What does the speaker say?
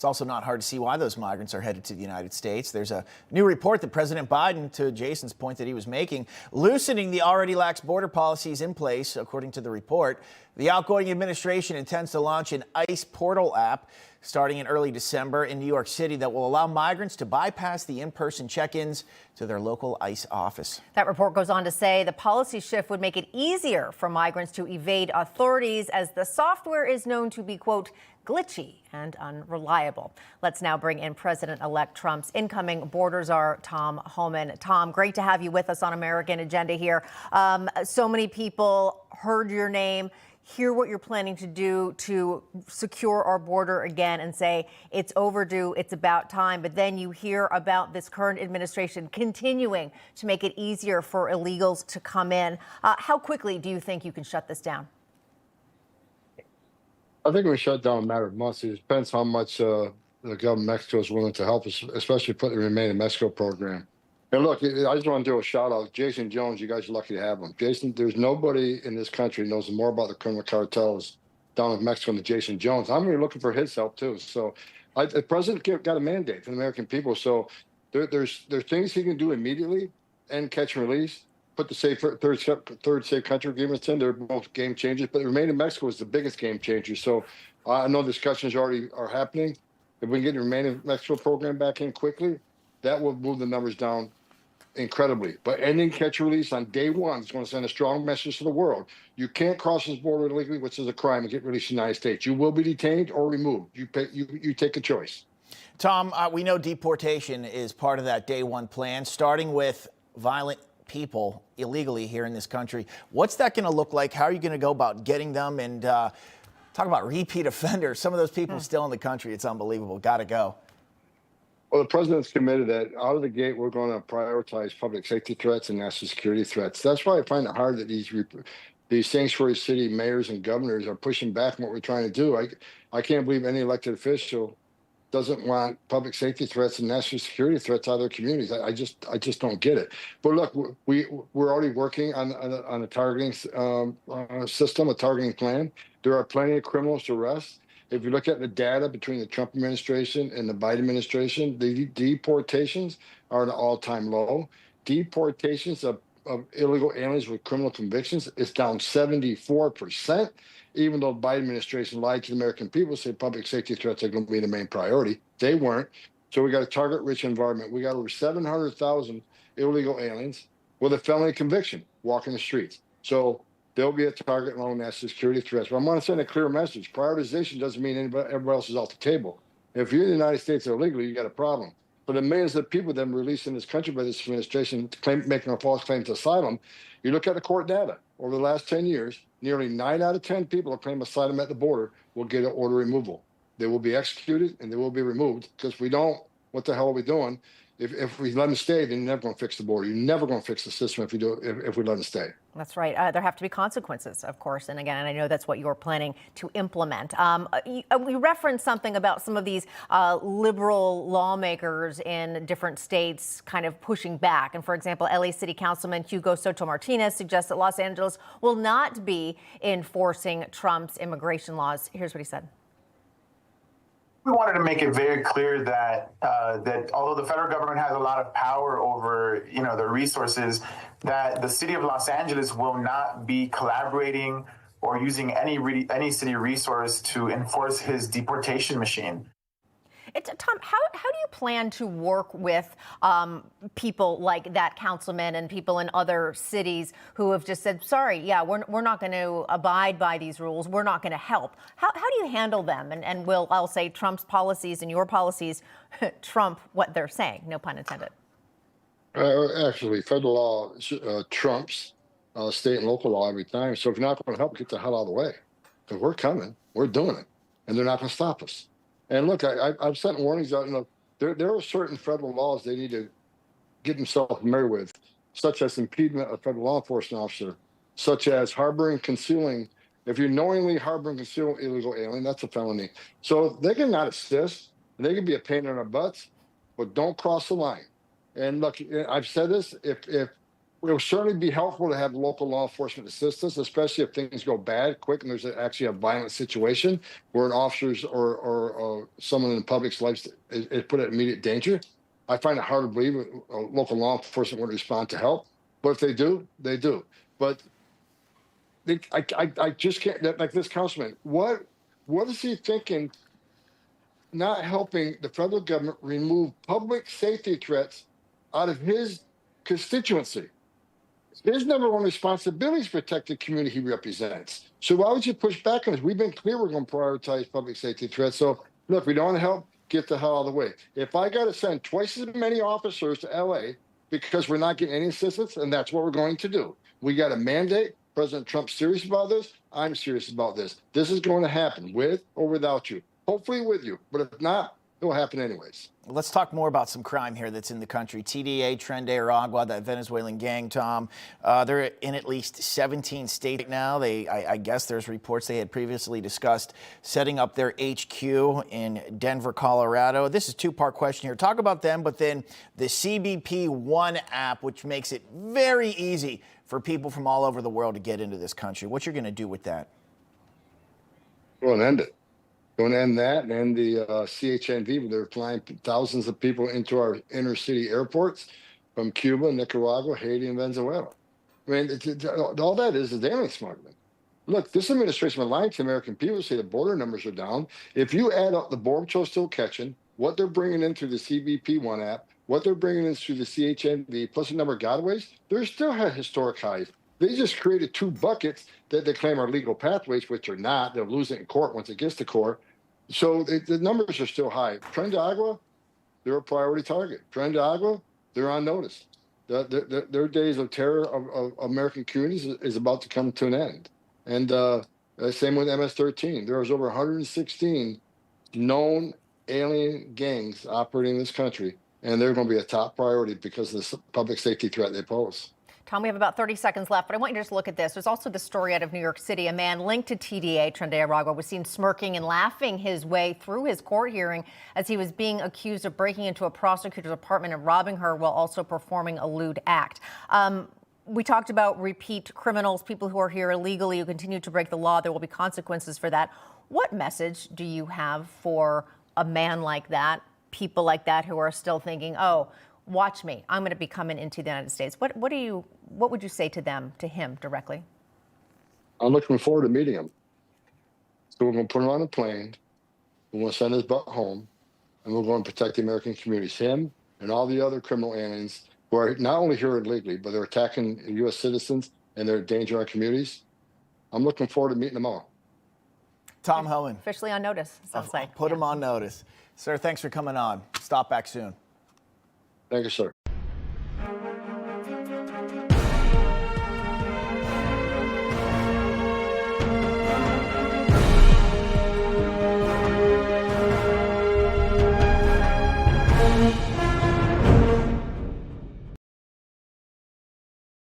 It's also not hard to see why those migrants are headed to the United States. There's a new report that President Biden, to Jason's point that he was making, loosening the already lax border policies in place. According to the report, the outgoing administration intends to launch an ICE portal app starting in early December in New York City that will allow migrants to bypass the in-person check-ins to their local ICE office. That report goes on to say the policy shift would make it easier for migrants to evade authorities, as the software is known to be, quote, glitchy and unreliable. Let's now bring in President-elect Trump's incoming border czar, Tom Homan. Tom, great to have you with us on American Agenda here. So many people heard your name, hear what you're planning to do to secure our border again, and say it's overdue, it's about time. But then you hear about this current administration continuing to make it easier for illegals to come in. How quickly do you think you can shut this down? I think we shut down in a matter of months. It depends how much the government of Mexico is willing to help us, especially put the Remain in Mexico program. And look, I just want to do a shout out. Jason Jones, you guys are lucky to have him. Jason, there's nobody in this country knows more about the criminal cartels down in Mexico than Jason Jones. I'm really looking for his help too. So the president got a mandate from the American people. So there's things he can do immediately, and catch and release, put the third safe country agreements in. They're both game changers, but Remain in Mexico is the biggest game changer. So I know discussions already are happening. If we can get the Remain in Mexico program back in quickly, that will move the numbers down incredibly. But ending catch and release on day one is going to send a strong message to the world. You can't cross this border illegally, which is a crime, and get released in the United States. You will be detained or removed. You take a choice. Tom, we know deportation is part of that day one plan, starting with violent people illegally here in this country. What's that going to look like? How are you going to go about getting them? And talk about repeat offenders. Some of those people still in the country. It's unbelievable. Got to go. Well, the president's committed that out of the gate, we're going to prioritize public safety threats and national security threats. That's why I find it hard that these sanctuary city mayors and governors are pushing back on what we're trying to do. I can't believe any elected official doesn't want public safety threats and national security threats out of their communities. I just don't get it. But look, we're already working on a targeting system, a targeting plan. There are plenty of criminals to arrest. If you look at the data between the Trump administration and the Biden administration, the deportations are at an all-time low. Deportations of illegal aliens with criminal convictions is down 74%, even though the Biden administration lied to the American people, said public safety threats are going to be the main priority. They weren't. So we got a target-rich environment. We got over 700,000 illegal aliens with a felony conviction walking the streets. So they'll be a target along national security threats. But I want to send a clear message. Prioritization doesn't mean everybody else is off the table. If you're in the United States illegally, you got a problem. For the millions of people that have been released in this country by this administration making a false claim to asylum, you look at the court data. Over the last 10 years, nearly 9 out of 10 people who claim asylum at the border will get an order removal. They will be executed and they will be removed, because if we don't, what the hell are we doing? If we let them stay, then you're never going to fix the border. You're never going to fix the system if we let them stay. That's right. There have to be consequences, of course. And again, I know that's what you're planning to implement. We referenced something about some of these liberal lawmakers in different states kind of pushing back. And for example, LA City Councilman Hugo Soto Martinez suggests that Los Angeles will not be enforcing Trump's immigration laws. Here's what he said. We wanted to make it very clear that that although the federal government has a lot of power over, the resources, that the city of Los Angeles will not be collaborating or using any city resource to enforce his deportation machine. Tom, how do you plan to work with people like that councilman and people in other cities who have just said, sorry, yeah, we're not going to abide by these rules. We're not going to help. How do you handle them? And will, I'll say, Trump's policies and your policies trump what they're saying? No pun intended. Actually, federal law trumps state and local law every time. So if you're not going to help, get the hell out of the way. Because we're coming. We're doing it. And they're not going to stop us. And look, I've sent warnings out. There are certain federal laws they need to get themselves familiar with, such as impediment of a federal law enforcement officer, such as harboring, concealing. If you knowingly harbor and conceal illegal alien, that's a felony. So they can not assist, and they can be a pain in our butts, but don't cross the line. And look, I've said this: if will certainly be helpful to have local law enforcement assistance, especially if things go bad quick and there's actually a violent situation where an officer's or someone in the public's life is put at immediate danger. I find it hard to believe local law enforcement would respond to help, but if they do, they do. But I just can't, like this councilman, what is he thinking? Not helping the federal government remove public safety threats out of his constituency. His number one responsibility is to protect the community he represents. So why would you push back on this? We've been clear we're going to prioritize public safety threats. So look, we don't want to help, get the hell out of the way. If I got to send twice as many officers to LA because we're not getting any assistance, and that's what we're going to do. We got a mandate. President Trump's serious about this. I'm serious about this. This is going to happen with or without you. Hopefully with you, but if not, it will happen anyways. Let's talk more about some crime here that's in the country. TDA, Tren de Aragua, that Venezuelan gang, Tom, they're in at least 17 states right now. I guess there's reports they had previously discussed setting up their HQ in Denver, Colorado. This is a two-part question here. Talk about them, but then the CBP One app, which makes it very easy for people from all over the world to get into this country. What you're going to do with that? We'll end it. Going to end that and end the CHNV, where they're flying thousands of people into our inner city airports from Cuba, Nicaragua, Haiti, and Venezuela. I mean, all that is alien smuggling. Look, this administration is lying to the American people, say the border numbers are down. If you add up the Border Patrol still catching, what they're bringing in through the CBP One app, what they're bringing in through the CHNV, plus the number of gotaways, they're still at historic highs. They just created two buckets that they claim are legal pathways, which are not. They'll lose it in court once it gets to court. So the numbers are still high. Tren de Agua, they're a priority target. Tren de Agua, they're on notice. Their days of terror of American communities is about to come to an end. And same with MS-13. There was over 116 known alien gangs operating in this country, and they're going to be a top priority because of the public safety threat they pose. Tom, we have about 30 seconds left, but I want you to just look at this. There's also the story out of New York City. A man linked to TDA, Tren de Aragua, was seen smirking and laughing his way through his court hearing as he was being accused of breaking into a prosecutor's apartment and robbing her while also performing a lewd act. We talked about repeat criminals, people who are here illegally, who continue to break the law. There will be consequences for that. What message do you have for a man like that, people like that who are still thinking, oh, watch me, I'm going to be coming into the United States? What would you say to them, to him directly? I'm looking forward to meeting him. So we're going to put him on a plane. We're going to send his butt home, and we're going to protect the American communities. Him and all the other criminal aliens who are not only here illegally, but they're attacking U.S. citizens and they're endangering our communities. I'm looking forward to meeting them all. Tom Homan. Officially on notice, sounds like. Put him on notice. Sir, thanks for coming on. Stop back soon. Thank you, sir.